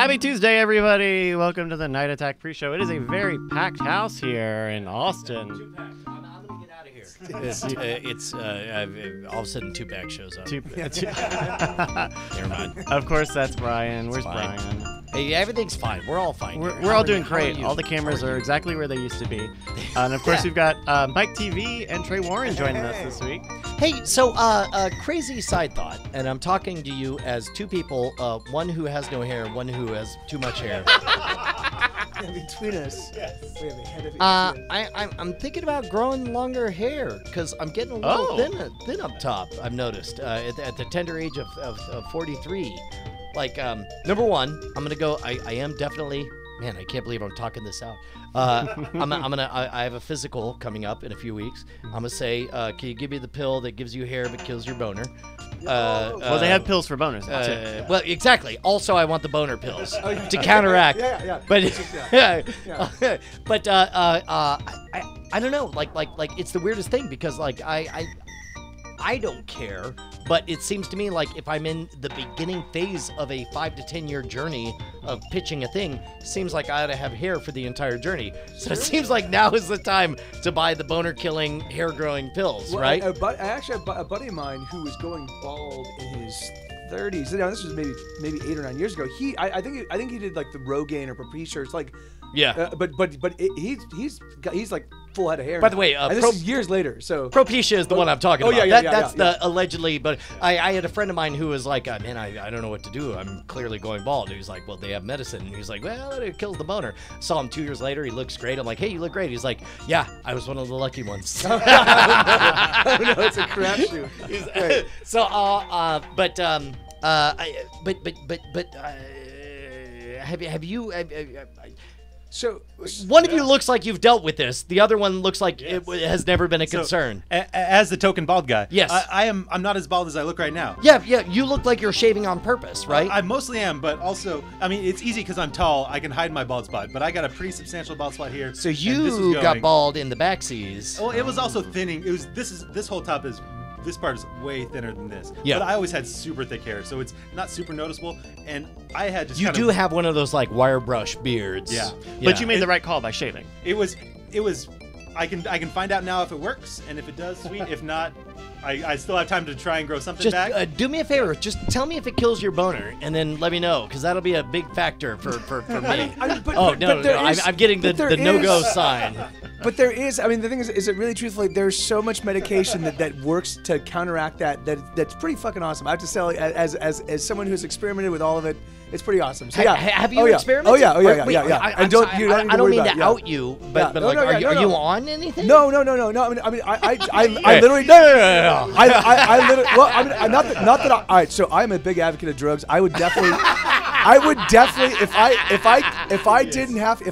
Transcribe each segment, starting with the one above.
Happy Tuesday, everybody. Welcome to the Night Attack pre-show. It is a very packed house here in Austin. Too packed. I'm going to get out of here. All of a sudden, Two-Pack shows up. Never mind. Of course, that's Brian. Where's Brian? Hey, everything's fine. We're all fine. We're all doing great. All the cameras are exactly where they used to be. And of course, we've got Mike TV and Trey Warren joining us this week. Hey, so crazy side thought, and I'm talking to you as two people, one who has no hair, one who has too much hair. Between us, we have a head of I'm thinking about growing longer hair because I'm getting a little thin up top. I've noticed at the tender age of 43. Like, number one, I'm gonna go. I am definitely. Man, I can't believe I'm talking this out. I have a physical coming up in a few weeks. I'm gonna say, can you give me the pill that gives you hair but kills your boner? Well, they have pills for boners. Well, exactly. Also, I want the boner pills to counteract. Yeah. But but I don't know. Like it's the weirdest thing because like I don't care, but it seems to me like if I'm in the beginning phase of a 5 to 10 year journey of pitching a thing, seems like I ought to have hair for the entire journey. So it seems like now is the time to buy the boner killing hair growing pills, right? I actually have a buddy of mine who was going bald in his 30s. Now this was maybe 8 or 9 years ago. I think he did like the Rogaine or Propecia. It's like he's like full head of hair. By the way, this is years later. So Propecia is the one I'm talking about. That's the allegedly. But I had a friend of mine who was like, man, I don't know what to do. I'm clearly going bald. He was like, well, they have medicine. And he's like, well, it kills the boner. Saw him 2 years later. He looks great. I'm like, hey, you look great. He's like, yeah, I was one of the lucky ones. Oh, no, it's a crapshoot. Right. So, have you? So one of you looks like you've dealt with this. The other one looks like it has never been a concern. As the token bald guy, yes, I'm not as bald as I look right now. Yeah. You look like you're shaving on purpose, right? I mostly am, but also, I mean, it's easy because I'm tall. I can hide my bald spot, but I got a pretty substantial bald spot here. So you got bald in the backseas. Well, it was also thinning. It was this whole top is. This part is way thinner than this. Yeah. But I always had super thick hair, so it's not super noticeable. And I had just You do have one of those like wire brush beards. Yeah. But you made the right call by shaving. It was. I can find out now if it works, and if it does, sweet. If not, I still have time to try and grow something back. Do me a favor. Just tell me if it kills your boner, and then let me know, because that'll be a big factor for me. I'm getting the no-go sign. But there is, I mean, the thing is it really truthfully, there's so much medication that works to counteract that's pretty fucking awesome. I have to say, as someone who's experimented with all of it, it's pretty awesome. So, yeah. Have you experimented? Oh, yeah. I don't mean to out you, but are you on anything? No. I mean, I literally no. I literally. Well, I mean, not that. All right. So I'm a big advocate of drugs. I would definitely, if I didn't have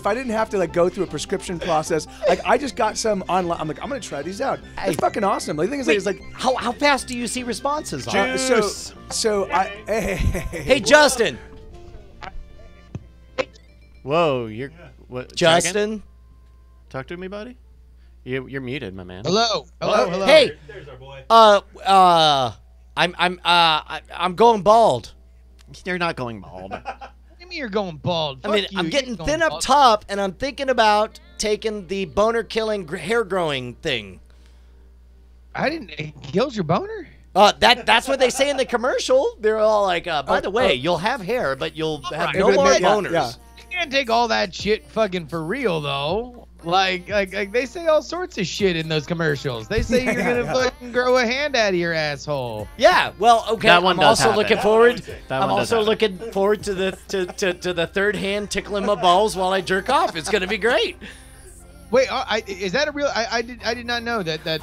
to like go through a prescription process. Like I just got some online. I'm like, I'm gonna try these out. It's fucking awesome. Like, the thing is, like, how fast do you see responses? Hey, Justin. Whoa, you're what? Justin, talk to me, buddy. You're muted, my man. Hello. Hey. There's our boy. I'm going bald. You're not going bald. What do you mean you're going bald? I mean, I'm getting thin up top, and I'm thinking about taking the boner-killing hair-growing thing. It kills your boner? That's what they say in the commercial. They're all like, by the way, you'll have hair, but you'll have no more boners. Yeah. You can't take all that shit fucking for real, though. Like they say all sorts of shit in those commercials. They say you're gonna fucking grow a hand out of your asshole. Yeah, well, okay. I'm also looking forward. I'm also looking forward to the third hand tickling my balls while I jerk off. It's gonna be great. Wait, is that a real? I did not know that. No.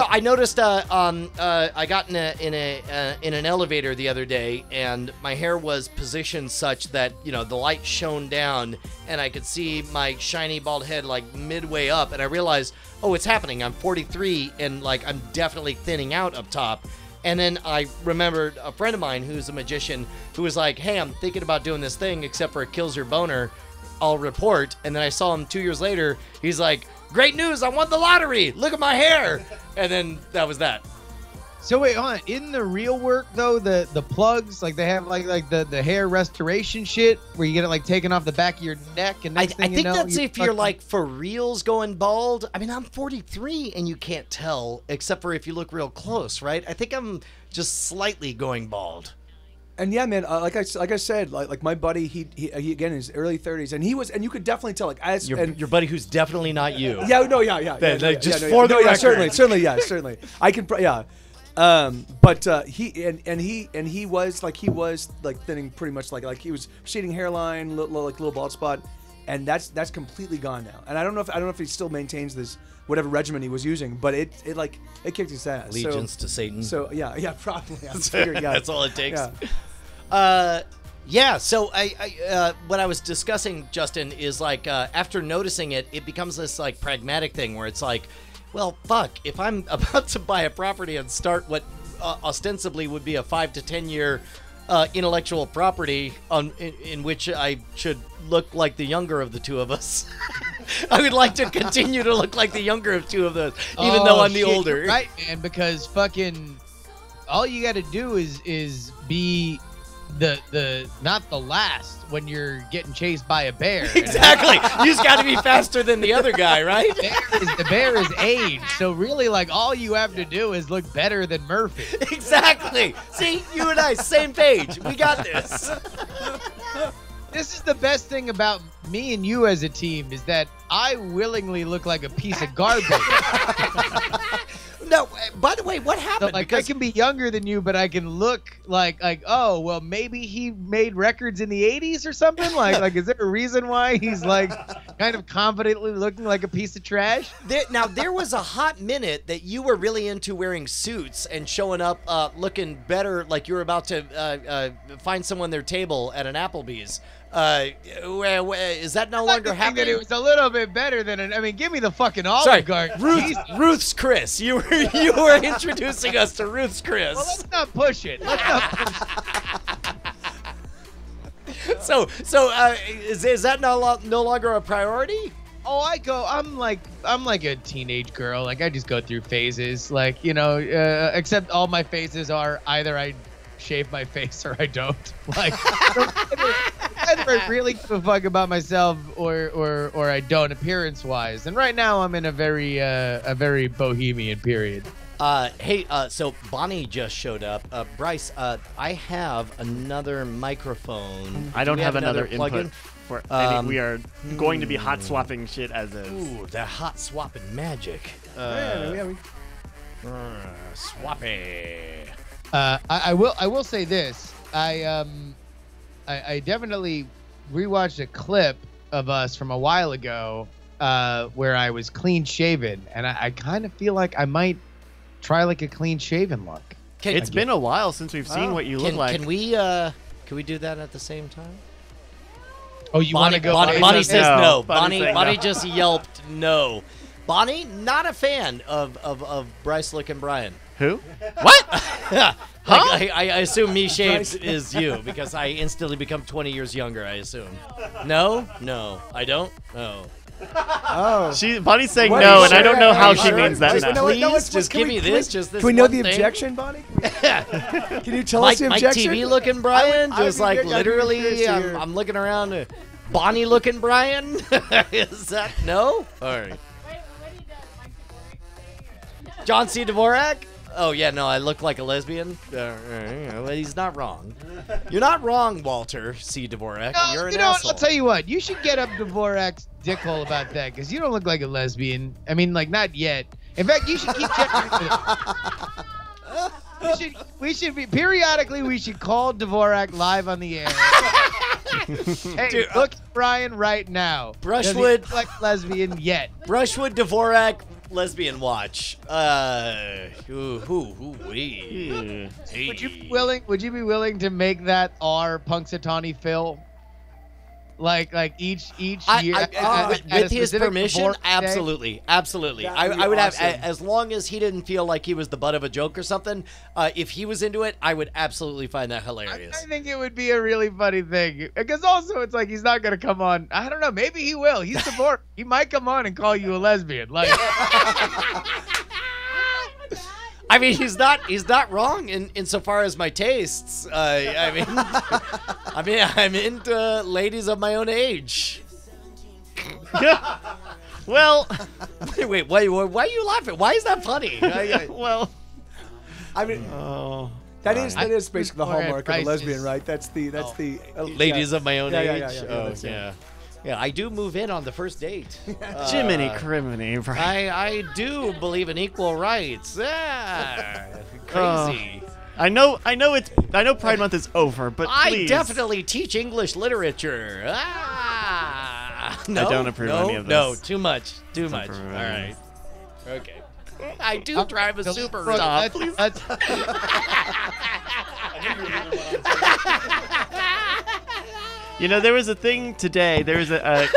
I noticed. I got in an elevator the other day, and my hair was positioned such that the light shone down, and I could see my shiny bald head like midway up, and I realized, oh, it's happening. I'm 43, and like I'm definitely thinning out up top. And then I remembered a friend of mine who's a magician who was like, hey, I'm thinking about doing this thing, except for it kills your boner. I'll report. And then I saw him 2 years later. He's like, great news, I won the lottery. Look at my hair. And then that was that. So wait, hold on. In the real work though, the plugs, like they have like the hair restoration shit where you get it like taken off the back of your neck and I next thing you think know, that's if you're fucking- like for reals going bald. I mean, I'm 43 and you can't tell except for if you look real close, right? I think I'm just slightly going bald. And yeah, man, like I said, like my buddy, he again in his early 30s, and you could definitely tell, like as Your buddy who's definitely not you. yeah, no, yeah, just for the record. certainly, yeah, certainly, I can, yeah. But he was like thinning pretty much like he was receding hairline, little bald spot, and that's completely gone now. And I don't know if he still maintains this whatever regimen he was using, but it kicked his ass. Allegiance to Satan. So yeah, probably. I'm figuring, yeah. That's all it takes. Yeah. Yeah, so I what I was discussing, Justin, is like after noticing it, it becomes this like pragmatic thing where it's like, well, fuck, if I'm about to buy a property and start what ostensibly would be a 5 to 10 year intellectual property in which I should look like the younger of the two of us. I would like to continue to look like the younger of two of those, even though I'm the shit, older. you're right, man, because fucking all you got to do is be the not the last when you're getting chased by a bear. Exactly. You just got to be faster than the other guy, right? The bear is age, so really, like, all you have to do is look better than Murphy. Exactly. See, you and I, same page. We got this. This is the best thing about me and you as a team is that I willingly look like a piece of garbage. No, by the way, what happened? So, like, I can be younger than you, but I can look like oh, well, maybe he made records in the 80s or something? Like, is there a reason why he's, like, kind of confidently looking like a piece of trash? There was a hot minute that you were really into wearing suits and showing up looking better, like you were about to find someone their table at an Applebee's. Is that no longer happening? That it was a little bit better than I mean, give me the fucking Olive Sorry, Garden. Ruth's Chris. You were introducing us to Ruth's Chris. Well, let's not push it. So is that no longer a priority? Oh, I'm like a teenage girl. Like, I just go through phases. Like, you know, except all my phases are either I shave my face or I don't. Like, either I really give a fuck about myself or I don't, appearance wise. And right now I'm in a very bohemian period. Hey, so Bonnie just showed up. Bryce, I have another microphone. I don't have another plug-in? input for any. We are going to be hot swapping shit as is. Ooh, the hot swapping magic. Swappy. I will say this. I definitely rewatched a clip of us from a while ago where I was clean shaven, and I kind of feel like I might try like a clean shaven look. It's been a while since we've seen what you look like. Can we do that at the same time? Oh, you want to go? Bonnie says no. Bonnie Bonnie just yelped no. Bonnie, not a fan of Bryce looking Brian. Who? What? Huh? I assume me shaved is you because I instantly become 20 years younger, I assume. No, I don't. No. Oh. Bonnie's saying no, and I don't know how she Sure. means that Wait, now. no, wait, no, Please, just can give we- me can this. we- Just this. Can we know one the thing. objection, Bonnie? Can you tell us the Mike objection? TV looking Brian, I would just be like very- I'd be curious literally, to hear. I'm looking around. Bonnie looking Brian. Is that no? All right. John C. Dvorak. Oh yeah, no, I look like a lesbian. Well, he's not wrong. You're not wrong, Walter C. Dvorak. No, You're an you know what? asshole. I'll tell you what. You should get up Dvorak's dickhole about that because you don't look like a lesbian. I mean, like, not yet. In fact, you should keep checking. We should be periodically. We should call Dvorak live on the air. Hey, Dude, look at Brian right now. Brushwood- Does he look like lesbian yet? Brushwood Dvorak lesbian watch. Hey. Would you be willing to make that our Punxsutawney Phil? Like each year at a with his specific permission, Dvorak day? absolutely. That'd be I would awesome. have, as long as he didn't feel like he was the butt of a joke or something. If he was into it, I would absolutely find that I hilarious. think it would be a really funny thing because also it's like he's not gonna come on. I don't know. Maybe he will. He's Dvorak. He might come on and call you a lesbian. Like I mean, he's not wrong insofar as my tastes. I'm into ladies of my own age. Well, wait, why are you laughing? Why is that funny? well, I mean, oh, that is basically the Or at hallmark of a prices. lesbian, right? That's the Ladies of my own Yeah, age. yeah, yeah, yeah, Oh, that's it. yeah. Yeah, I do move in on the first date. Jiminy Criminy, right? I do believe in equal rights. Yeah, crazy. I know Pride Month is over, but I please. definitely teach English literature. No, I don't approve no, any of No, this. too much. All approve of right. any Okay. I do drive a super. That's- You know, there was a thing today. There was a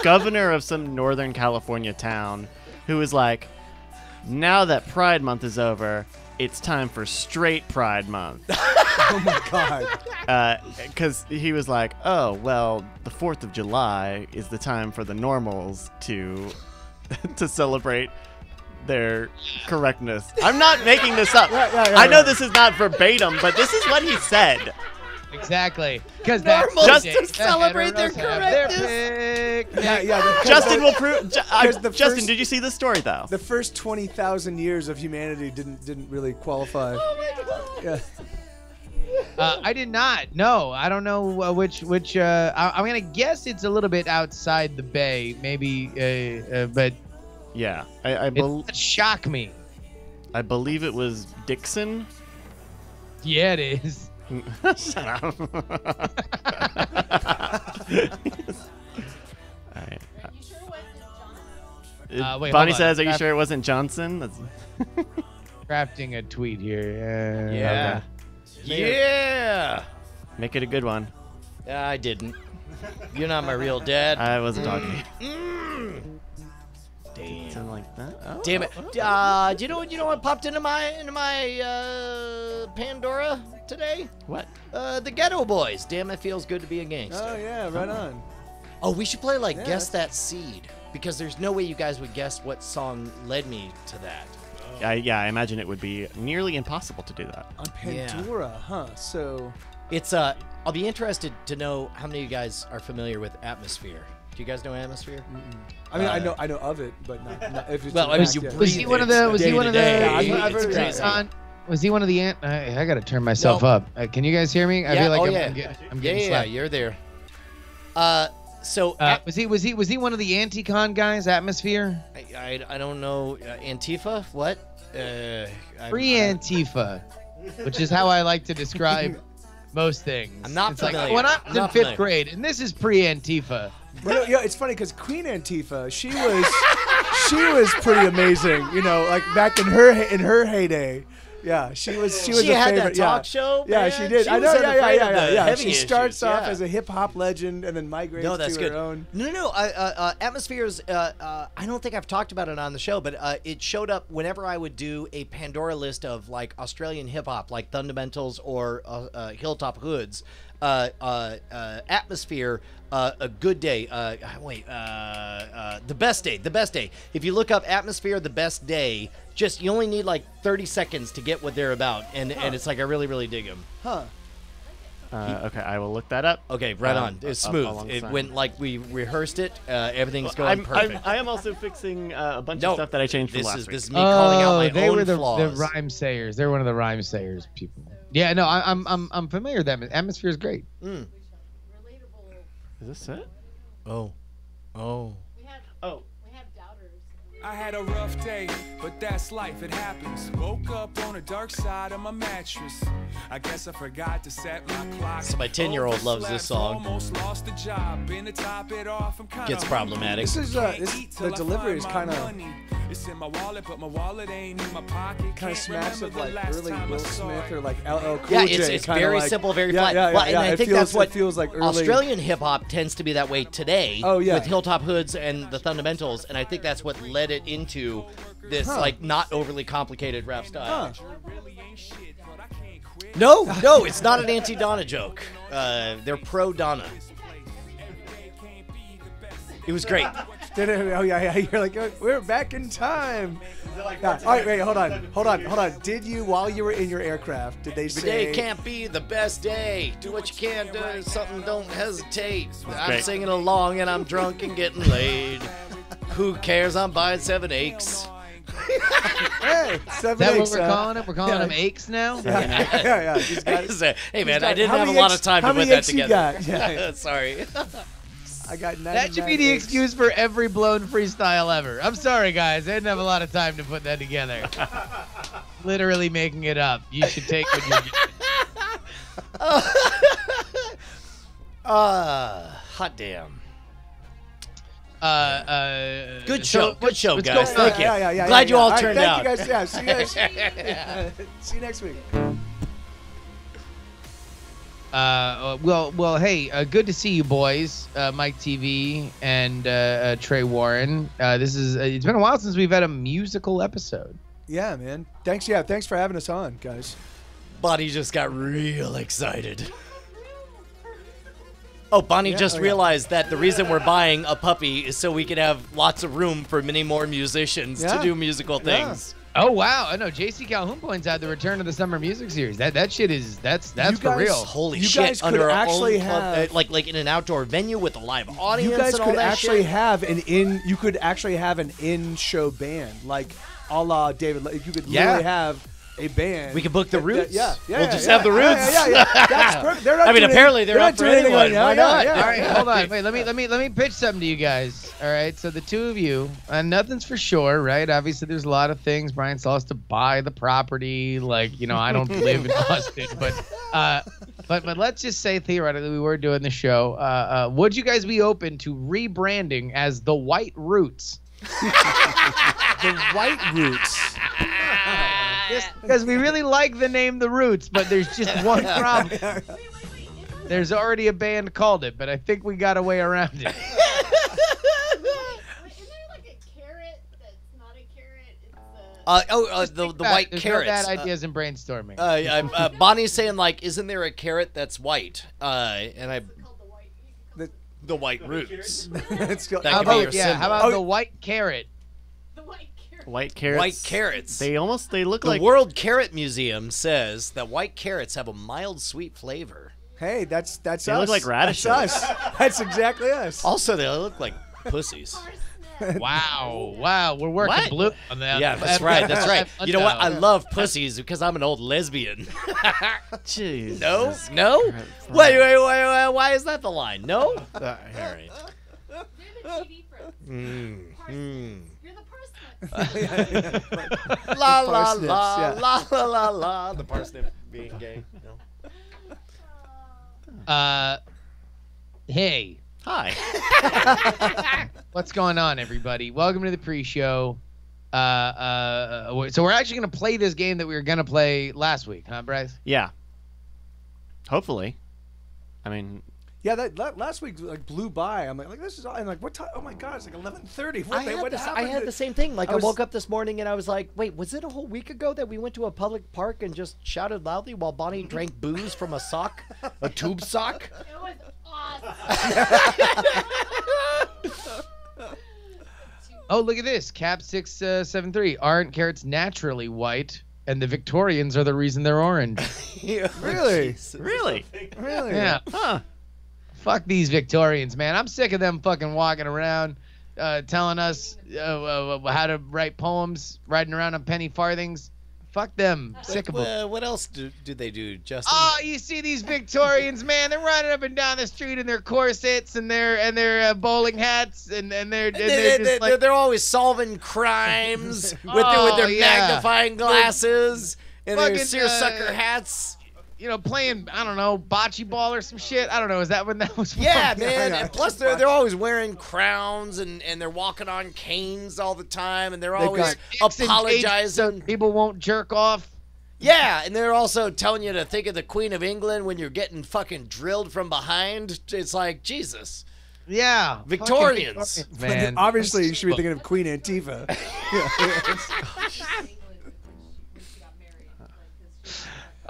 governor of some Northern California town who was like, now that Pride Month is over, it's time for straight Pride Month. Oh my God. Because he was like, oh, well, the 4th of July is the time for the normals to celebrate their correctness. I'm not making this up. I know this is not verbatim, but this is what he said. Exactly. Because Normals Just to celebrate their correctness. Justin will prove. the Justin, first- did you see the story though? The first 20,000 years of humanity didn't really qualify. Yeah. I did not. No, I don't know which. I'm gonna guess it's a little bit outside the bay, maybe. But Yeah, it would shock me. I believe it was Dixon. Yeah, it is. Shut up. All right. Wait, Bonnie hold on. says, "Are you sure it wasn't Johnson?" That's Crafting a tweet here. Yeah. hold on. Yeah. make it a good one. I didn't. You're not my real dad. I wasn't talking to you. Damn. Something like that. Oh. Damn it. Do you know what popped into my Pandora today? What? The Ghetto Boys. Damn, it feels good to be a gangster. Oh yeah, right on. Oh, we should play like Yeah, Guess That Seed, because there's no way you guys would guess what song led me to that. I imagine it would be nearly impossible to do that. On Pandora, huh? So It's I'll be interested to know how many of you guys are familiar with Atmosphere. Do you guys know Atmosphere? I mean, I know of it, but not if it's Well, an I mean, act, you yeah. breathe Was he one of the? Was he one of the? day-to-day. Yeah, I've heard It's that. crazy. Was he one of the ant? I gotta turn myself up. Can you guys hear me? I feel like I'm getting slapped. You're there. So Was he one of the anti-con guys? Atmosphere. I don't know Antifa. What? Free Antifa, which is how I like to describe most things. I'm not it's familiar. Like when I I'm was in not 5th familiar. grade, and this is pre-Antifa. Yeah, it's funny because Queen Antifa, she was pretty amazing. You know, like back in her heyday. Yeah, she was She a had favorite. that talk show. Yeah, man. she did. I was know. unafraid of the Yeah. heavy She starts issues, off yeah. as a hip hop legend and then migrates No, that's to good. her own. No. Atmospheres. I don't think I've talked about it on the show, but it showed up whenever I would do a Pandora list of like Australian hip hop, like Thundamentals or Hilltop Hoods. Atmosphere. A good day. The best day. The best day. If you look up Atmosphere, the best day. You only need like 30 seconds to get what they're about, and it's like I really, really dig them. Huh. Okay, I will look that up. Okay, right on. It's up smooth. It alongside. went like we rehearsed it. Everything's going perfect. I am also fixing a bunch No, of stuff that I changed from this last is week. this is me calling out my they own were the flaws. rhyme sayers. They're one of the rhyme sayers people. Yeah, no, I'm familiar with them. Atmosphere is great. Is this it? Oh. Oh. I had a rough day, but that's life, it happens. Woke up on the dark side of my mattress. I guess I forgot to set my clock. So my 10-year-old loves this song. Almost lost the job. Been to top it off, I'm kinda Gets problematic. This is the delivery is kind of It's in my wallet, but my wallet ain't in my pocket. kind of Can't smacks of remember the like last early time I Will saw Smith it. or like LL Cool Yeah, J. it's kinda very like, simple, very yeah, flat. Yeah, Well, and I it think feels, that's what it feels like early. Australian hip hop tends to be that way today. Oh, yeah. With Hilltop Hoods and the Thundamentals, and I think that's what led it into this like not overly complicated rap style. No, it's not an anti-Donna joke. They're pro-Donna. It was great. Oh yeah. You're like, oh, we're back in time. Yeah. All right, wait, hold on. Did you, while you were in your aircraft, did they Every say? day can't be the best day. Do what you can do. Something, don't hesitate. I'm great. singing along and I'm drunk and getting laid. Who cares? I'm buying 7 aches. Hey, Is 7 that what aches, we're calling it? We're calling them aches now? Yeah. He's got, Hey man, got- I didn't how have a many lot aches- of time how to put many that aches you together. got? Yeah. Sorry. I got 99 That should be the aches. excuse for every blown freestyle ever. I'm sorry, guys. I didn't have a lot of time to put that together. Literally making it up. You should take what you're getting. Hot damn. Good show. Good show, let's guys. go. Thank you. Yeah. Glad you all right, turned thank out. you guys. Yeah, see you guys. See you next week. Well, hey, good to see you boys, Mike TV and Trey Warren. It's been a while since we've had a musical episode. Yeah, man. Thanks. Yeah, thanks for having us on, guys. Bonnie just got real excited. Oh, Bonnie just realized that the reason we're buying a puppy is so we can have lots of room for many more musicians to Yeah. do musical things. Oh wow! I know JC Calhoun points out the return of the summer music series. That shit is that's You for guys- real. Holy You shit! guys could Under our actually own club, have- like in an outdoor venue with a live audience. You guys and all could that actually shit. have an in. You could actually have an in-show band, like a la David. You could literally have a band. We could book the Roots. Yeah. We'll just have the Roots. Yeah. That's perfect. They're not I mean, doing apparently any- they're up not for doing anything anyone. right now. Why not? Yeah. All right, hold on. Wait, let me pitch something to you guys. All right, so the two of you, nothing's for sure, right? Obviously, there's a lot of things. Brian still has to buy the property. Like, I don't live in Austin, but let's just say theoretically we were doing the show. Would you guys be open to rebranding as the White Roots? The White Roots. Because we really like the name The Roots, but there's just one problem. There's already a band called it, but I think we got a way around it. Isn't there like a carrot that's not a carrot? It's The There's white no carrots. bad ideas in brainstorming. Bonnie's saying like, isn't there a carrot that's white? And I called the white. the White Roots. It's got- That How could be your about, yeah, symbol. how about Oh. the white carrot? The white carrot. White carrots. White carrots. They look The like World Carrot Museum says that white carrots have a mild, sweet flavor. Hey, that's They us. look like radishes. That's us. That's exactly us. Also, they look like pussies. Wow, we're working What? blue on that. Yeah, that's right. That's right. You know what? I love pussies because I'm an old lesbian. Jeez. No? Wait. Why is that the line? No? All right. They're the TV friends. You're the parsnip. La la Parsnips, la yeah. la la. The parsnip being gay. No. Hey, Hi. what's going on, everybody? Welcome to the pre-show. So we're actually gonna play this game that we were gonna play last week, huh, Bryce? Yeah. Hopefully. I mean, Yeah, that last week like blew by. I'm like this is. I'm like, what time? Oh my God, it's like 11:30. What I happened? had the same thing. Like, I was- woke up this morning and I was like, wait, was it a whole week ago that we went to a public park and just shouted loudly while Bonnie drank booze from a sock? A tube sock? It was awesome. Oh, look at this. Cap 673. Aren't carrots naturally white? And the Victorians are the reason they're orange. Really? really? Really? Yeah. Huh. Fuck these Victorians, man. I'm sick of them fucking walking around telling us how to write poems, riding around on penny farthings. Fuck them. Sick of them. What else do they do, Justin? Oh, you see these Victorians, man? They're running up and down the street in their corsets and their bowling hats, and they're just like, They're always solving crimes with their yeah. magnifying glasses and their Fucking, seersucker hats. playing, I don't know, bocce ball or some shit. I don't know. Is that when that was? Yeah, from? man. yeah. And plus, they're always wearing crowns and they're walking on canes all the time, and they're They've always Dicks and cages so apologizing. people won't jerk off. Yeah, and they're also telling you to think of the Queen of England when you're getting fucking drilled from behind. It's like, Jesus. Yeah, fucking Victorians. Victorians, man. Obviously, you should be thinking of Queen Antifa.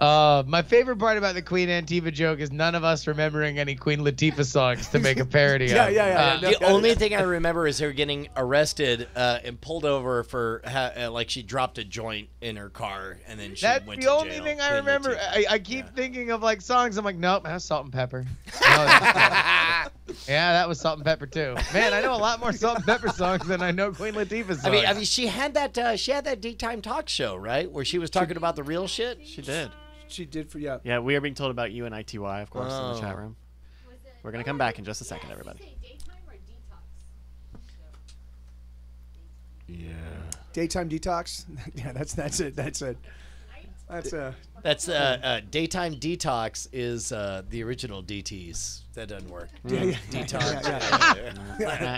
My favorite part about the Queen Antifa joke is none of us remembering any Queen Latifah songs to make a parody Yeah, of. yeah. The only thing I remember is her getting arrested and pulled over for like she dropped a joint in her car and then she That's went the to only jail. thing I Queen remember. Latifah. I keep thinking of like songs. I'm like, nope, that's Salt and Pepper. No, that's- yeah, that was Salt and Pepper too. Man, I know a lot more Salt and Pepper songs than I know Queen Latifah songs. I mean, she had that daytime talk show, right, where she was talking about the real shit. She did. She did for yeah. Yeah, we are being told about you and ITY, of course, in the chat Oh. room. We're gonna come back in just a second, everybody. Daytime or detox? Yeah. Daytime detox. Yeah, that's it. That's Daytime Detox is the original DTs. That doesn't work. yeah. Detox.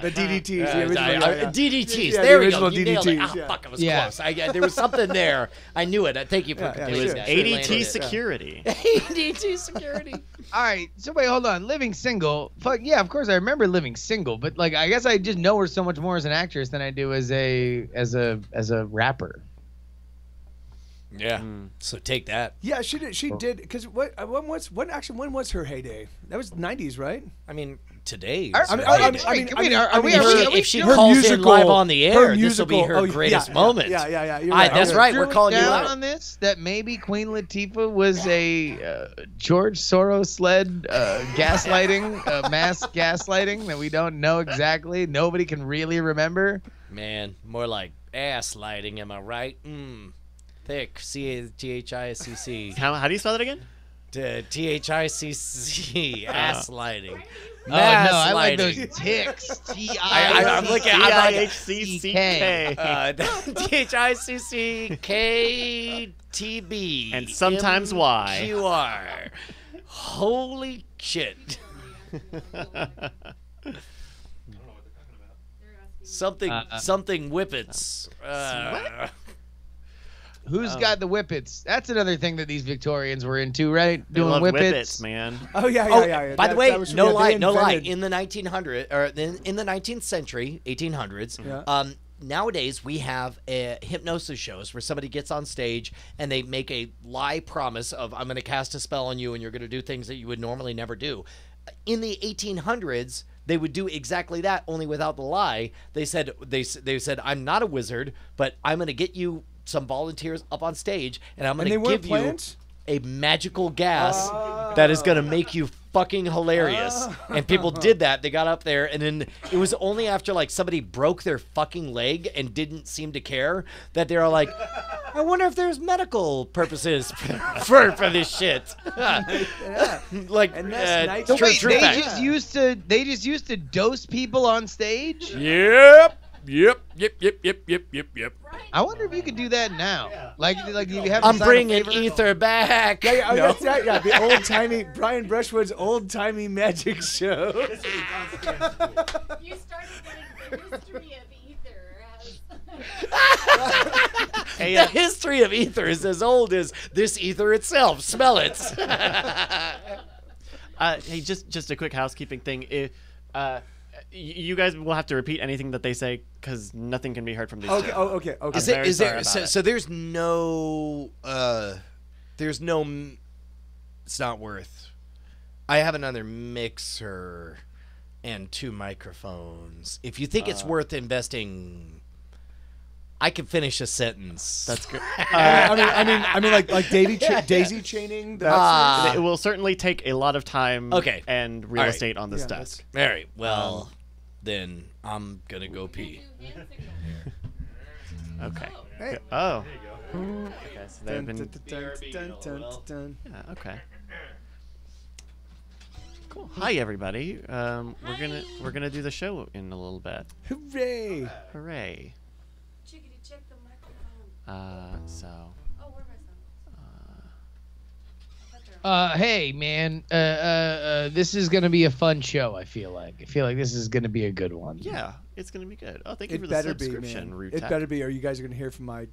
The DDTs, the original. DDTs. Yeah, There the we go. original You nailed it. DDTs, Ah, yeah. fuck, I was Yeah. close. There was something there. I knew it. Thank you for Yeah, completing It was that. ADT security. ADT security. All right, so wait, hold on. Living single. Fuck yeah, of course I remember living single, but like I guess I just know her so much more as an actress than I do as a rapper. Yeah. So take that. Yeah, she did. She did because when was her heyday? That was '90s, right? I mean, today. Are we if she her calls musical, in live on the her air, this will be musical- her greatest moment. Yeah. You're Alright, that's right. We're Zeroing calling you down out. on this. That maybe Queen Latifah was a George Soros-led gaslighting, mass gaslighting that we don't know exactly. Nobody can really remember. Man, more like ass lighting. Am I right? Thick. CATHICC. How do you spell that again? THICC. Ass lighting. Oh no, I like lighting. those ticks. I'm looking. I'm like IHCCK. THICCKTB. And sometimes Y. QR. Holy shit. Something whippets. Who's got the whippets? That's another thing that these Victorians were into, right? They Doing love whippets. man. Oh yeah. By the way, they no lie. invented- In the 1900s, or in the 19th century, 1800s, Yeah. nowadays we have hypnosis shows where somebody gets on stage and they make a lie promise of I'm going to cast a spell on you and you're going to do things that you would normally never do. In the 1800s, they would do exactly that, only without the lie. They said I'm not a wizard, but I'm going to get you some volunteers up on stage and I'm going to give you a magical gas that is going to make you fucking hilarious. And people did that. They got up there, and then it was only after like somebody broke their fucking leg and didn't seem to care that they were like, I wonder if there's medical purposes for this shit. Like, And that's nice. So true wait, fact. they just used to dose people on stage? Yep. I wonder if you could do that now. Like you have. to I'm sign a bringing favor? ether back. That's right. Yeah, the old timey Brian Brushwood's old timey magic show. You started getting the history of ether as The history of ether is as old as this ether itself. Smell it. Hey, just a quick housekeeping thing. You guys will have to repeat anything that they say because nothing can be heard from these. Okay. two. Okay. I'm very sorry about it. So there's no it's not worth. I have another mixer and 2 microphones. If you think it's worth investing, I can finish a sentence. That's good. I mean, like daisy chaining. It will certainly take a lot of time. Okay. And real All right. estate on this Yeah, desk. All right. Well, then I'm gonna go pee. Okay. Hey. Oh. Okay. So they've been. Dun. Yeah, okay. Cool. Hi everybody. We're gonna do the show in a little bit. Hooray! Hooray. chickadee check the microphone. So. Oh, where am I? Hey man, this is gonna be a fun show. I feel like this is gonna be a good one. Yeah, it's gonna be good. Oh, thank you It for the better be, subscription, man. Rude It Tech. better be, or you guys are gonna hear from my.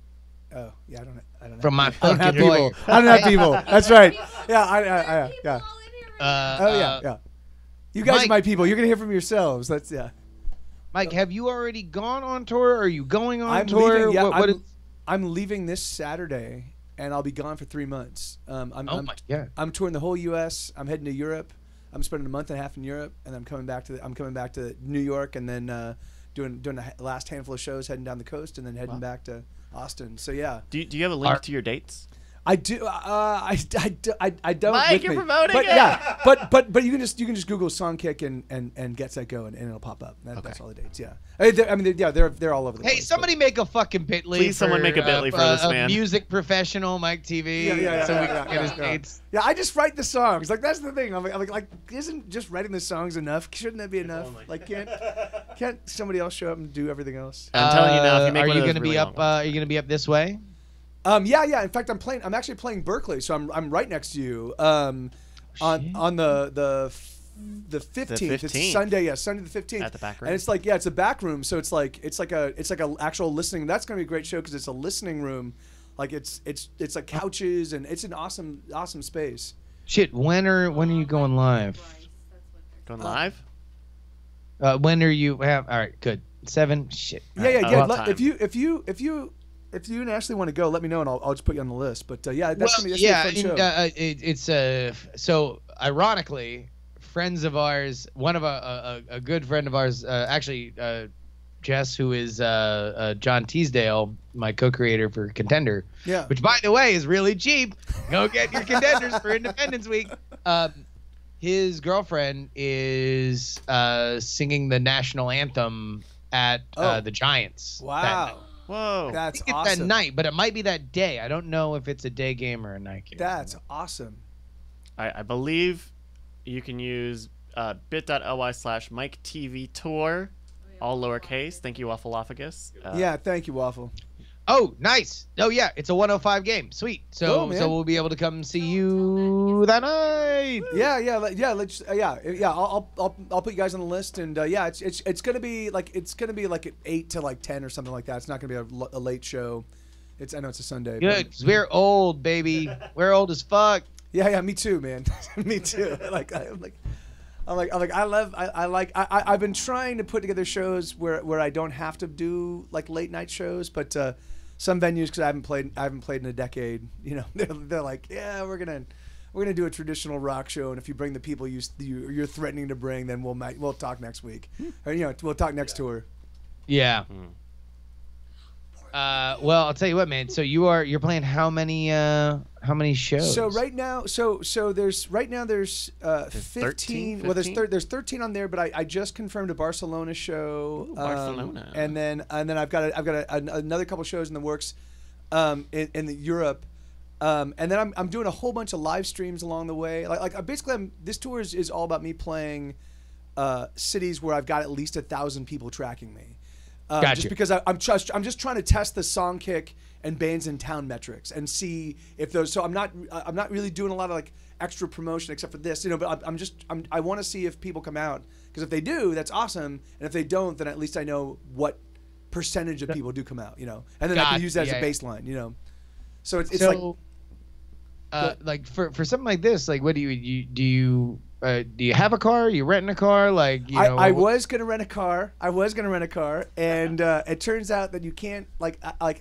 Oh yeah, I don't know. From my I don't have fucking lawyer. people. I don't have people. That's right. Yeah, yeah. People all in here right Oh yeah. You guys Mike- are my people. You're gonna hear from yourselves. That's yeah. Mike, have you already gone on tour? Are you going on I'm tour? leaving. Yeah, What I'm leaving this Saturday. and I'll be gone for 3 months. Yeah. I'm touring the whole U.S. I'm heading to Europe. I'm spending a month and a half in Europe, and I'm coming back to New York, and then doing the last handful of shows, heading down the coast, and then heading back to Austin. So yeah. Do you have a link to your dates? I do. I don't. Mike, with you're me. promoting but, it. Yeah, but you can just Google Songkick and Get Set Go and it'll pop up. That's all the dates. Yeah. They're all over the place. Hey, somebody make a fucking Bitly. Please, someone make a Bitly for this man. Music professional, Mike TV. So we can get his dates. Yeah, I just write the songs. Like that's the thing. I'm like, isn't just writing the songs enough? Shouldn't that be enough? Like, can't somebody else show up and do everything else? I'm telling you now, if you make are one you of those gonna be really up? long ones. Are you gonna be up this way? Yeah. In fact, I'm actually playing Berkeley, so I'm right next to you. On the 15th. It's Sunday. Yeah, Sunday the 15th. At the back room. And it's like it's a back room, so it's like a actual listening. That's gonna be a great show because it's a listening room. Like it's like couches and it's an awesome space. Shit. When are you going live? Going live? When are you? All right. Good. 7. Shit. Yeah. If you and Ashley want to go, let me know and I'll just put you on the list. But that's gonna be a fun show. It's so ironically, friends of ours, one of a good friend of ours, actually, Jess, who is John Teasdale, my co-creator for Contender. Yeah. Which, by the way, is really cheap. Go get your Contenders for Independence Week. His girlfriend is singing the national anthem at the Giants. Wow. Whoa. That's I think awesome. it's that night, but it might be that day. I don't know if it's a day game or a night game. That's awesome. I believe you can use bit.ly/Mike TV Tour, all lowercase. Thank you, Waffleophagus. Yeah, thank you, Waffle. Oh, nice. Oh, yeah. It's a 105 game. Sweet. So, Cool, man. so we'll be able to come see you that night. I'll put you guys on the list, and it's gonna be like at 8 to like 10 or something like that. It's not gonna be a late show. I know it's a Sunday. Good. 'Cause we're old, baby. We're old as fuck. Yeah, me too, man. Me too. I've been trying to put together shows where I don't have to do like late night shows, but some venues, because I haven't played in a decade, you know, they're like, yeah, we're gonna do a traditional rock show, and if you bring the people you're threatening to bring, then we'll talk next week, or we'll talk next tour. Yeah. Well, I'll tell you what, man. So you're playing how many shows? So right now, there's 15. Well, there's 13 on there, but I just confirmed a Barcelona show. Ooh, Barcelona. And then I've got another couple shows in the works, in Europe. And then I'm doing a whole bunch of live streams along the way. Basically, this tour is all about me playing cities where I've got at least 1,000 people tracking me. Gotcha. Just because I'm just trying to test the Songkick and bands in town metrics and see if those. So I'm not really doing a lot of like extra promotion except for this, But I want to see if people come out, because if they do, that's awesome, and if they don't, then at least I know what percentage of people do come out, and then I can use that as a baseline, So it's like for something like this, like what do you have a car? Are you renting a car? I was gonna rent a car. And it turns out that you can't. I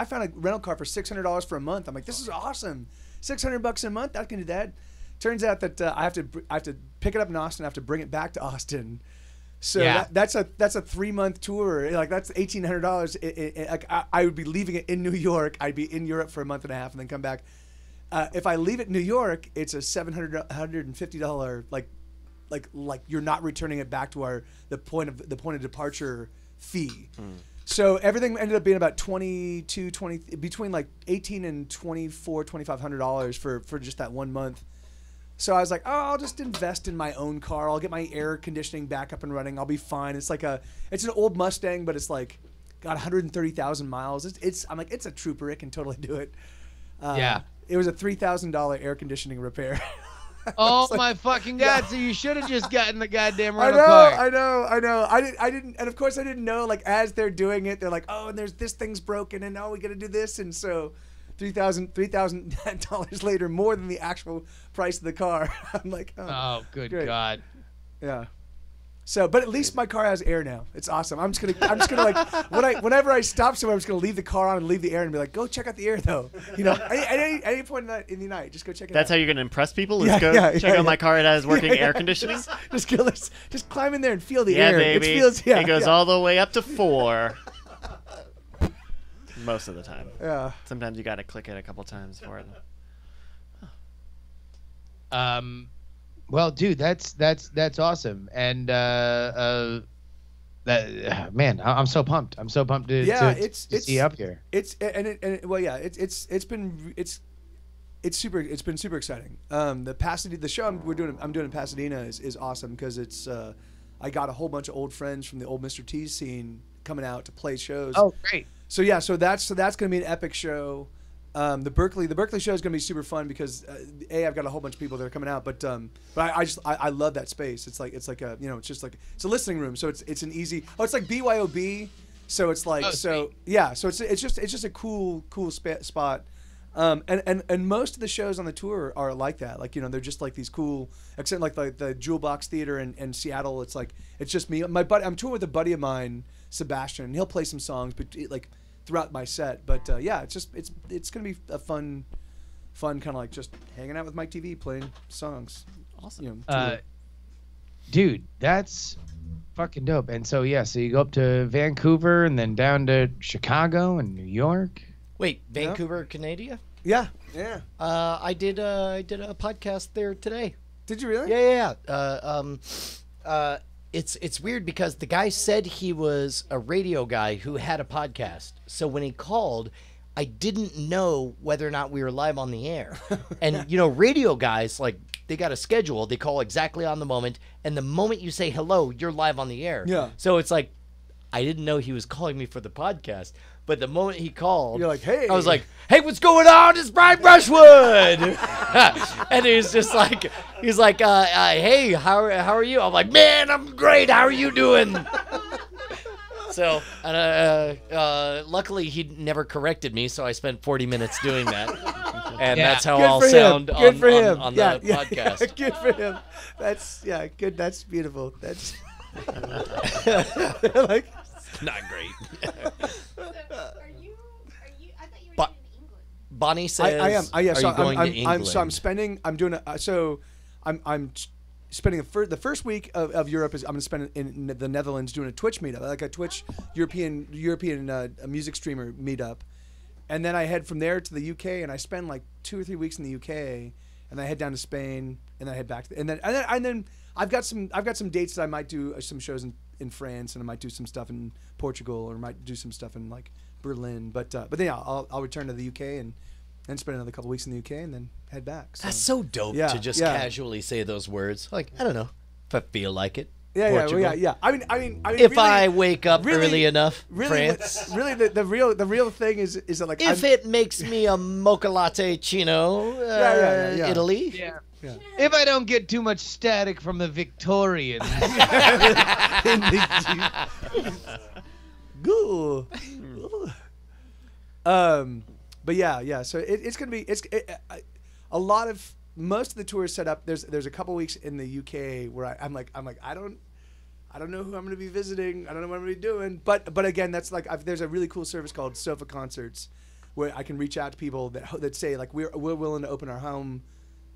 found a rental car for $600 for a month. I'm like, this is awesome, $600 a month. I can do that. Turns out that I have to pick it up in Austin. I have to bring it back to Austin. So that's a 3-month tour. Like that's $1,800. I would be leaving it in New York. I'd be in Europe for a month and a half and then come back. If I leave it in New York, it's a $750 like you're not returning it back to the point of departure fee. So everything ended up being about between like $1,800 and $2,500 for just that 1 month. So I was like, I'll just invest in my own car. I'll get my air conditioning back up and running. I'll be fine. It's an old Mustang, but it's like got 130,000 miles. I'm like, it's a trooper. It can totally do it. It was a $3,000 air conditioning repair. Oh my fucking God! So you should have just gotten the goddamn rental car. I know. I didn't, and of course I didn't know. Like as they're doing it, they're like, oh, and there's this thing's broken, and we got to do this, and so $3,000 later, more than the actual price of the car. I'm like, oh good great. God. Yeah. So, but at least my car has air now. It's awesome. I'm just gonna like whenever I stop somewhere, I'm just gonna leave the car on and leave the air and be like, go check out the air though. You know, at any point in the night, just go check it out. That's how you're gonna impress people? Is go check out my car. It has working air conditioning. Just climb in there and feel the Yeah, air. baby. It goes all the way up to 4. Most of the time. Yeah. Sometimes you gotta click it a couple times for it. Well, dude, that's awesome, and man, I'm so pumped. I'm so pumped to see you up here. It's been super exciting. The show I'm doing in Pasadena is awesome because it's I got a whole bunch of old friends from the old Mr. T's scene coming out to play shows. Oh, great. So that's gonna be an epic show. The Berkeley show is gonna be super fun because I've got a whole bunch of people that are coming out, but I love that space. It's like a it's just like it's a listening room, so it's an easy. Oh, it's like BYOB, so it's like so it's just a cool spot. And most of the shows on the tour are like that. Like they're just like these cool, except like the Jewel Box Theater in Seattle. It's just me. I'm touring with a buddy of mine, Sebastian. And he'll play some songs, but like throughout my set, but it's gonna be a fun kind of like just hanging out with Mike TV playing songs. Awesome. Dude, that's fucking dope. And so you go up to Vancouver and then down to Chicago and New York. Wait, Vancouver, Canada? Yeah. I did a podcast there today. Did you really? Yeah. It's weird because the guy said he was a radio guy who had a podcast. So when he called, I didn't know whether or not we were live on the air. And, radio guys, like, they got a schedule. They call exactly on the moment. And the moment you say hello, you're live on the air. Yeah. So it's like, I didn't know he was calling me for the podcast. But the moment he called, you're like, hey. I was like, hey, what's going on? It's Brian Brushwood. And he's like, hey, how are you? I'm like, man, I'm great. How are you doing? So, luckily he never corrected me, so I spent 40 minutes doing that. And that's how I'll sound on the podcast. Good for him. That's good. That's beautiful. That's like not great. Are you? I thought you were in England. Bonnie says, I am. Are you going to England? I'm spending the first week of Europe I'm going to spend in the Netherlands doing a Twitch meetup, like a Twitch European music streamer meetup, and then I head from there to the UK and I spend like 2 or 3 weeks in the UK, and I head down to Spain and then I head back and then I've got some dates that I might do some shows in France, and I might do some stuff in Portugal, or might do some stuff in like Berlin, but then I'll return to the UK and spend another couple weeks in the UK and then head back. So. That's so dope to just casually say those words. Like, I don't know if I feel like it. Yeah. I mean, if really, I wake up early enough, really, France. Really, the real thing is that like if it makes me a mocha latte chino, Italy. Yeah. If I don't get too much static from the Victorians. Cool. But yeah. So it's gonna be a lot of most of the tour is set up. There's a couple weeks in the UK where I'm like I don't know who I'm gonna be visiting. I don't know what I'm gonna be doing. But again, that's like there's a really cool service called Sofa Concerts, where I can reach out to people that say like we're willing to open our home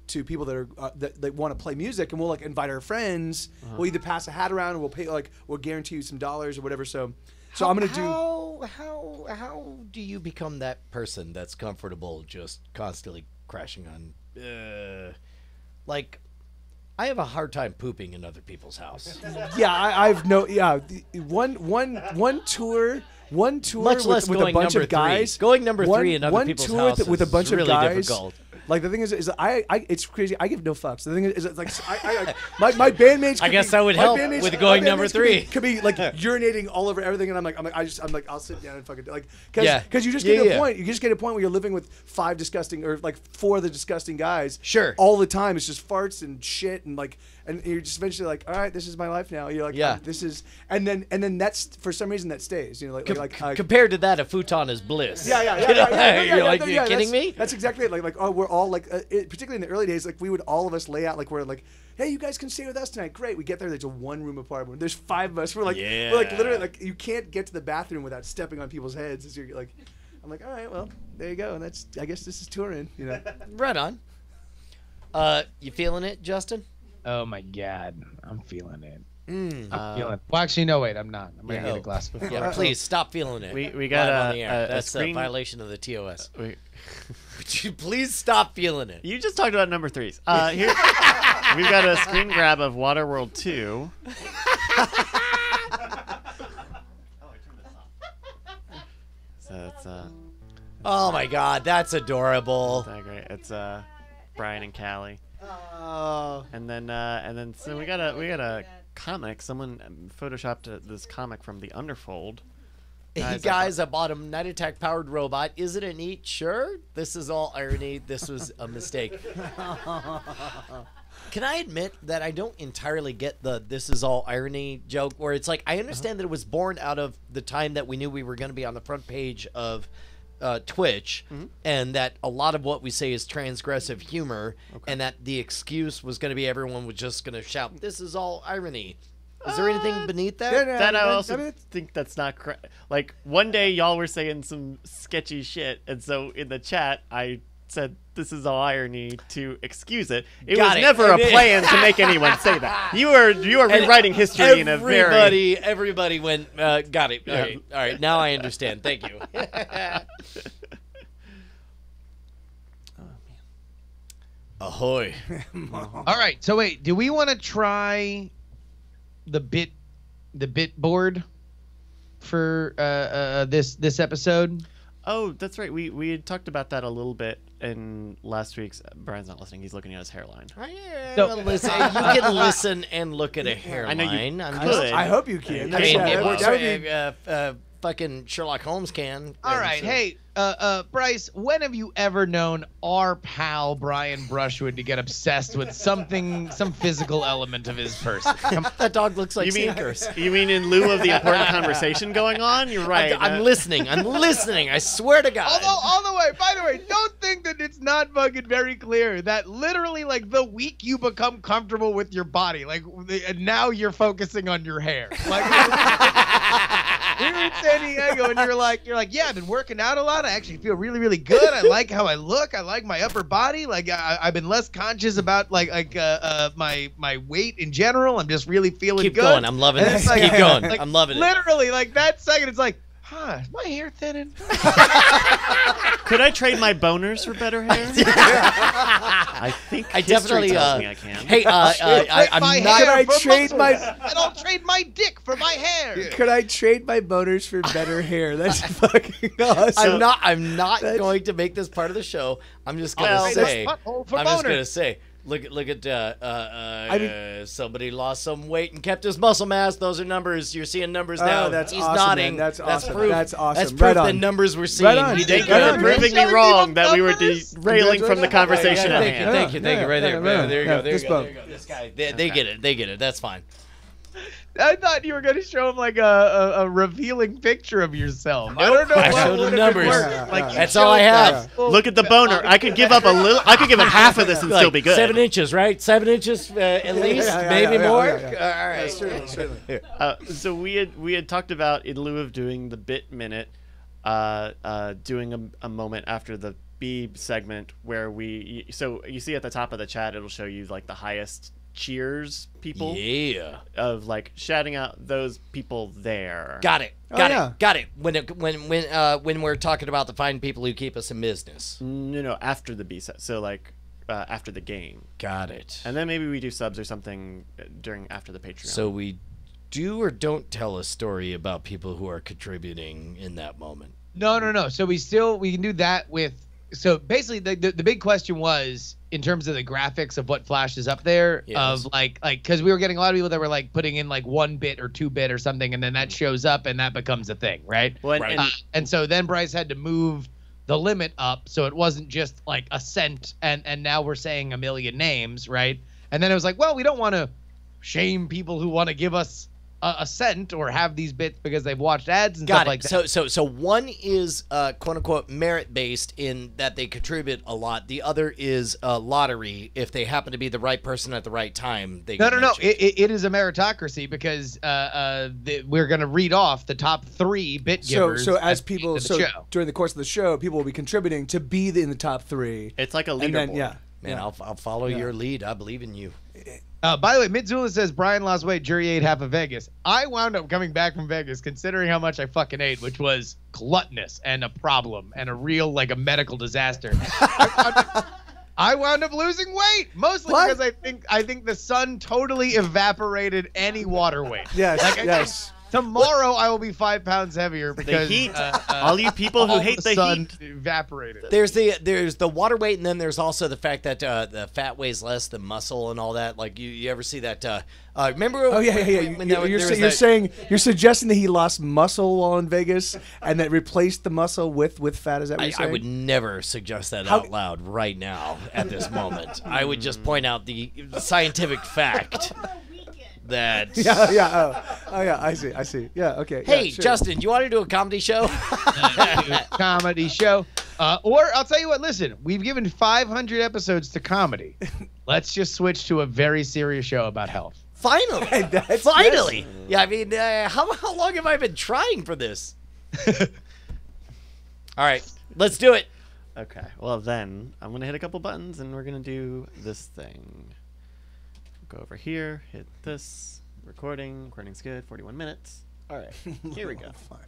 to people that are that want to play music, and we'll like invite our friends. We'll either pass a hat around, or we'll pay we'll guarantee you some dollars or whatever. So I'm gonna do. How do you become that person that's comfortable just constantly crashing on? Like, I have a hard time pooping in other people's house. Yeah, I've no. Yeah, one tour. One tour Much less with a bunch of guys. Going number 3 in other people's houses with a bunch is really of guys. difficult. Like the thing is I it's crazy. I give no fucks. The thing is like my bandmates. I guess that would help with going number 3. Could be like urinating all over everything, and I'm like I'll sit down and fucking because you just get to a point. You just get to a point where you're living with 4 of the disgusting guys. Sure. All the time it's just farts and shit and you're just eventually like, all right, this is my life now. You're like, this is and then that's for some reason that stays. You know, compared to that, a futon is bliss. Yeah. You're like, you kidding me? That's exactly it. Like we're all like, particularly in the early days, like we would all of us lay out like we're like, hey, you guys can stay with us tonight. Great. We get there. There's a one-room apartment. There's 5 of us. We're like literally like you can't get to the bathroom without stepping on people's heads. As you're like, I'm like, all right, well, there you go. And I guess this is touring. You know. Right on. You feeling it, Justin? Oh my God, I'm feeling it. Mm. I'm feeling it. Well, actually, no, wait, I'm not. I'm gonna Yeah. get a glass before. Yeah, please stop feeling it. We got live on the air. a That's screen. a violation of the TOS. We, Would you please stop feeling it? you just talked about number 3s. Here we've got a screen grab of Waterworld 2. So it's Oh my God, that's adorable. that great. It's Brian and Callie. Oh. And then so we got a comic. Someone photoshopped this comic from the Underfold. Hey guys, I bought a Night Attack powered robot. Isn't it neat? Sure. This is all irony. This was a mistake. Can I admit that I don't entirely get the "this is all irony" joke? Where it's like I understand that it was born out of the time that we knew we were going to be on the front page of Twitch, and that a lot of what we say is transgressive humor, and that the excuse was going to be everyone was just going to shout, "This is all irony." Is there anything beneath that? That I also think that's not correct. Like one day y'all were saying some sketchy shit, and so in the chat I said this is all irony to excuse it. It Got was it. never a plan to make anyone say that. You are rewriting history in a very Everybody went. Got it. Yeah. All right. Now I understand. Thank you. Ahoy! All right, so wait, do we want to try the bit board for this epised? Oh, that's right. We had talked about that a little bit in last week's. Brian's not listening. He's looking at his hairline. So, listen, you can listen and look at a hairline. I know you I'm could. just- I hope you can. I mean, That would be- fucking Sherlock Holmes can. All right, hey, Bryce, when have you ever known our pal Brian Brushwood to get obsessed with some physical element of his person? That dog looks like You mean sneakers. you mean in lieu of the important conversation going on? You're right. I'm listening. I'm listening. I swear to God. By the way, don't think that it's not fucking very clear that literally, like, the week you become comfortable with your body, like, and now you're focusing on your hair. Like, we were in San Diego, and you're like, yeah, I've been working out a lot. I actually feel really, really good. I like how I look. I like my upper body. Like, I've been less conscious about my weight in general. I'm just really feeling Keep good. going. I'm loving And this. it's like- Keep going. like, I'm loving it. Literally, like that second, it's like, is my hair thinning? Could I trade my boners for better hair? I think I history definitely. tells me I can. Hey, I'm my not. hair Could I for trade muscles, my- and I'll trade my dick for my hair. Could I trade my boners for better hair? That's fucking awesome. I'm not going to make this part of the show. I'm just gonna Well, say. butthole for I'm just boner. gonna say. Look at somebody lost some weight and kept his muscle mass. Those are numbers. You're seeing numbers now. that's He's awesome, nodding. man. That's awesome. Proof. That's awesome. That's proof Right the on. numbers we're seeing. Right on. He did Thank you Right for on. proving me Showing wrong people that we were numbers? derailing from the conversation at Thank you. hand. Thank you. Thank you. Right there. Yeah, There you go. There you fist go. bump. There you go. This guy. They get it. They get it. That's fine. I thought you were going to show him like a revealing picture of yourself. I don't know. I what showed would him have been numbers. worse. Yeah, Like, yeah. you That's all I showed have. full- Look at the boner. I could give up a little. I could give up half of this and still be good. 7 inches, right? 7 inches at least, maybe more. All right. Certainly. So we had talked about, in lieu of doing the bit minute, doing a moment after the B segment where so you see at the top of the chat it'll show you like the highest cheers people Yeah. of like shouting out those people there. Got it. Oh, Got yeah. it. Got it. When we're talking about the fine people who keep us in business. No, after the B set. So like after the game, Got it. and then maybe we do subs or something after the Patreon. So we do or don't tell a story about people who are contributing in that moment. No. So we can do that with. So basically, the big question was in terms of the graphics of what flashes up there, Yes. of like because we were getting a lot of people that were like putting in like 1 bit or 2 bit or something, and then that shows up and that becomes a thing, right? Well, Right. And so then Bryce had to move the limit up, so it wasn't just like a cent, and now we're saying a million names, right? And then it was like, well, we don't want to shame people who want to give us a scent or have these bits because they've watched ads and Got stuff it. like that. So one is quote unquote merit based in that they contribute a lot. The other is lottery. If they happen to be the right person at the right time, they No. get mentioned. It is a meritocracy because we're going to read off the top 3 bit givers. So as at the end people, of the so show. during the course of the show, people will be contributing to be in the top 3. It's like a And leaderboard. then, yeah. Man, I'll follow your lead. I believe in you. By the way, Midzula says Brian lost weight. Jury ate half of Vegas. I wound up coming back from Vegas, considering how much I fucking ate, which was gluttonous and a problem and a real like a medical disaster. I wound up losing weight, mostly What? because I think the sun totally evaporated any water weight. Yes, Like, I yes. Tomorrow I will be 5 pounds heavier because heat. All you people who all hate the sun heat. evaporated. There's the water weight, and then there's also the fact that the fat weighs less than muscle and all that. Like you ever see that? Remember? Oh yeah. You're saying you're suggesting that he lost muscle while in Vegas and that replaced the muscle with fat. Is that what you're I saying? would never suggest that out loud right now at this moment. I would just point out the scientific fact that. Yeah. Oh yeah. I see. Yeah. Okay. Hey, yeah, sure. Justin, do you want to do a comedy show? Comedy show. Or I'll tell you what, listen, we've given 500 episodes to comedy. Let's just switch to a very serious show about health. Finally. Finally. Yeah, I mean, how long have I been trying for this? All right, let's do it. Okay. Well, then I'm gonna hit a couple buttons, and we're gonna do this thing. Go over here, hit this. Recording's good. 41 minutes. All right. Here we go. Fine.